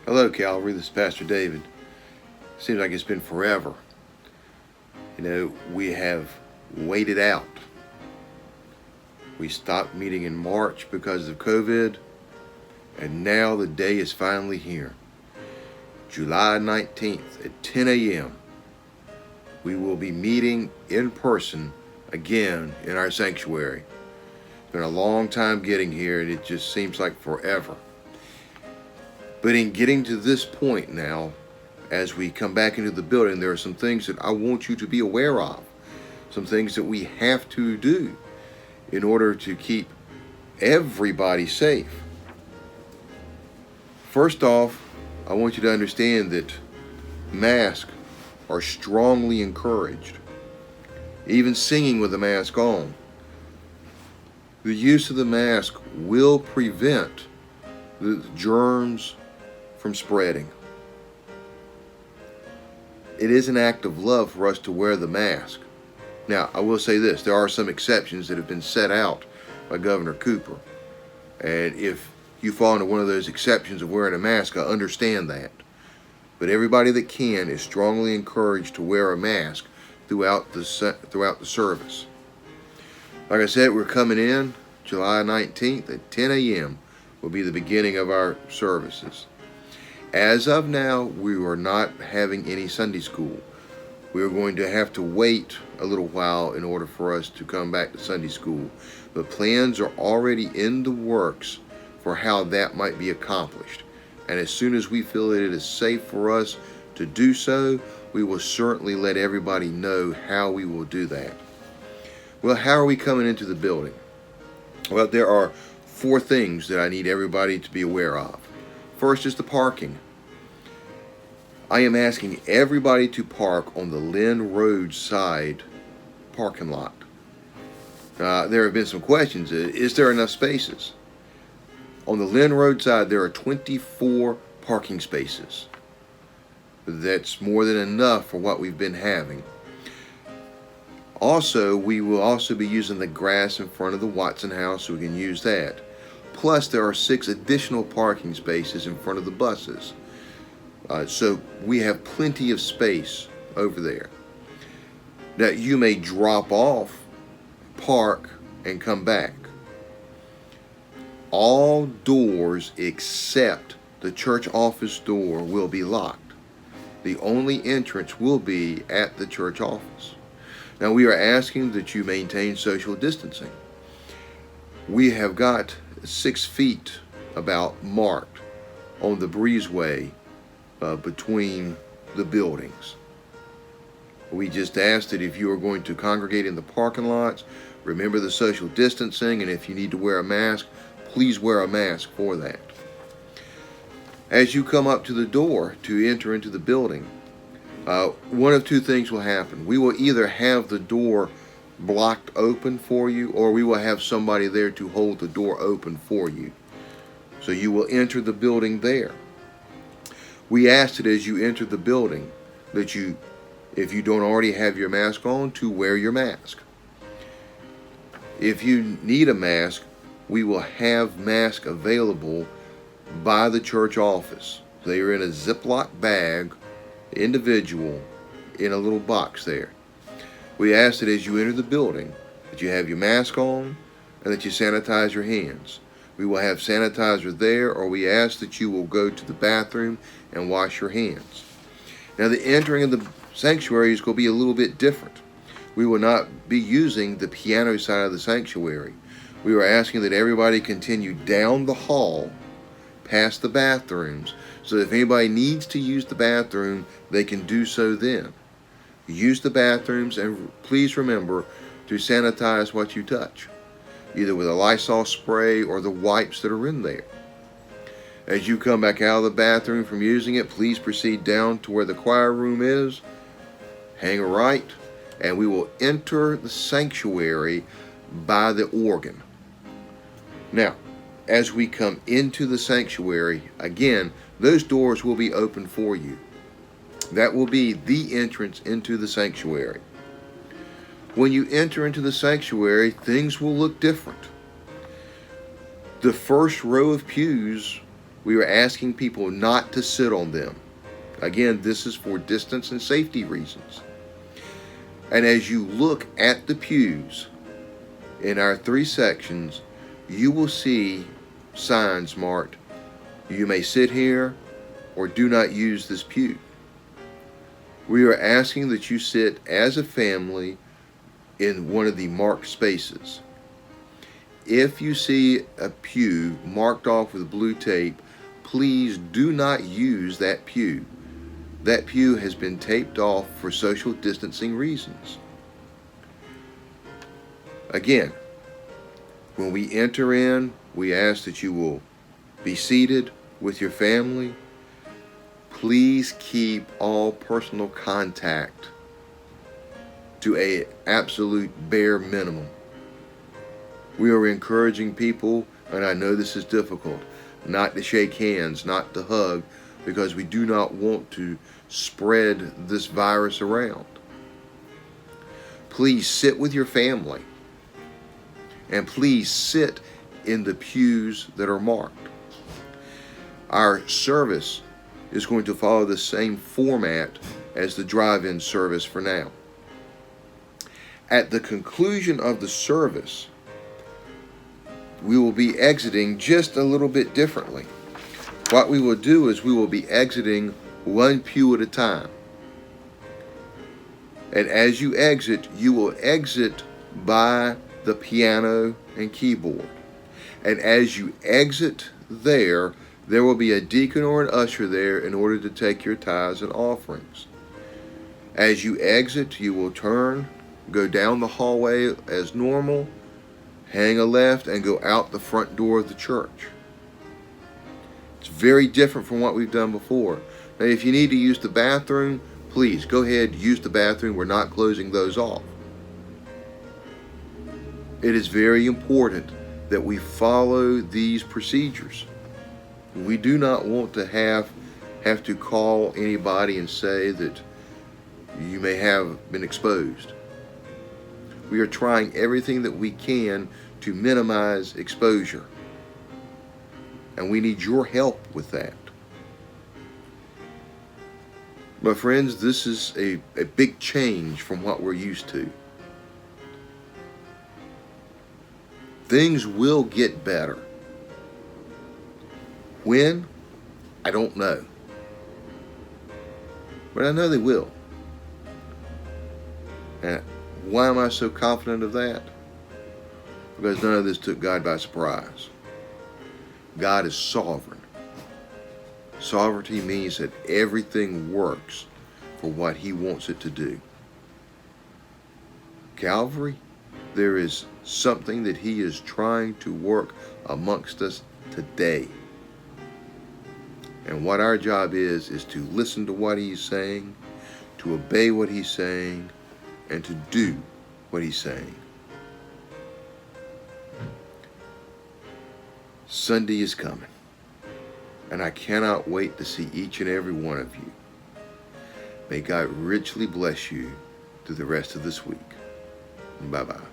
Hello, Calvary. This is Pastor David. Seems like it's been forever. We have waited out. We stopped meeting in March because of COVID, and now the day is finally here. July 19th at 10 a.m. We will be meeting in person again in our sanctuary. It's been a long time getting here, and it just seems like forever. But in getting to this point now, as we come back into the building, there are some things that I want you to be aware of. Some things that we have to do in order to keep everybody safe. First off, I want you to understand that masks are strongly encouraged. Even singing with a mask on. The use of the mask will prevent the germs from spreading. It is an act of love for us to wear the mask. Now, I will say this, there are some exceptions that have been set out by Governor Cooper. And if you fall into one of those exceptions of wearing a mask, I understand that. But everybody that can is strongly encouraged to wear a mask throughout the service. Like I said, we're coming in July 19th at 10 a.m. will be the beginning of our services. As of now, we are not having any Sunday school. We are going to have to wait a little while in order for us to come back to Sunday school. But plans are already in the works for how that might be accomplished. And as soon as we feel that it is safe for us to do so, we will certainly let everybody know how we will do that. Well, how are we coming into the building? Well, there are 4 things that I need everybody to be aware of. First is the parking. I am asking everybody to park on the Lynn Road side parking lot. There have been some questions. Is there enough spaces? On the Lynn Road side, there are 24 parking spaces. That's more than enough for what we've been having. Also, we will also be using the grass in front of the Watson house, so we can use that. Plus, there are 6 additional parking spaces in front of the buses. So we have plenty of space over there. Now, you may drop off, park, and come back. All doors except the church office door will be locked. The only entrance will be at the church office. Now, we are asking that you maintain social distancing. We have got 6 feet about marked on the breezeway between the buildings. We just ask that if you are going to congregate in the parking lots, remember the social distancing, and if you need to wear a mask, please wear a mask for that. As you come up to the door to enter into the building, one of 2 things will happen. We will either have the door blocked open for you, or we will have somebody there to hold the door open for you. So you will enter the building there. We ask that as you enter the building, that you, if you don't already have your mask on, to wear your mask. If you need a mask, we will have masks available by the church office. They are in a Ziploc bag, individual, in a little box there. We ask that as you enter the building, that you have your mask on and that you sanitize your hands. We will have sanitizer there, or we ask that you will go to the bathroom and wash your hands. Now, the entering of the sanctuary is going to be a little bit different. We will not be using the piano side of the sanctuary. We are asking that everybody continue down the hall past the bathrooms, so that if anybody needs to use the bathroom, they can do so then. Use the bathrooms, and please remember to sanitize what you touch, either with a Lysol spray or the wipes that are in there. As you come back out of the bathroom from using it, please proceed down to where the choir room is, hang a right, and we will enter the sanctuary by the organ. Now, as we come into the sanctuary, again, those doors will be open for you. That will be the entrance into the sanctuary. When you enter into the sanctuary, things will look different. The first row of pews We are asking people not to sit on them. Again, this is for distance and safety reasons. And as you look at the pews in our 3 sections, you will see signs marked, "You may sit here," or "Do not use this pew." We are asking that you sit as a family in one of the marked spaces. If you see a pew marked off with blue tape, please do not use that pew. That pew has been taped off for social distancing reasons. Again, when we enter in, we ask that you will be seated with your family. Please keep all personal contact to an absolute bare minimum. We are encouraging people, and I know this is difficult, not to shake hands, not to hug, because we do not want to spread this virus around. Please sit with your family, and please sit in the pews that are marked. Our service is going to follow the same format as the drive-in service for now. At the conclusion of the service, we will be exiting just a little bit differently. What we will do is we will be exiting one pew at a time. And as you exit, you will exit by the piano and keyboard. And as you exit there will be a deacon or an usher there in order to take your tithes and offerings. As you exit, you will turn, go down the hallway as normal, hang a left, and go out the front door of the church. It's very different from what we've done before. Now, if you need to use the bathroom, please go ahead, use the bathroom. We're not closing those off. It is very important that we follow these procedures. We do not want to have to call anybody and say that you may have been exposed. We are trying everything that we can to minimize exposure. And we need your help with that. My friends, this is a big change from what we're used to. Things will get better. When? I don't know. But I know they will. And why am I so confident of that? Because none of this took God by surprise. God is sovereign. Sovereignty means that everything works for what He wants it to do. Calvary, there is something that He is trying to work amongst us today. And what our job is to listen to what He's saying, to obey what He's saying, and to do what He's saying. Sunday is coming, and I cannot wait to see each and every one of you. May God richly bless you through the rest of this week. Bye-bye.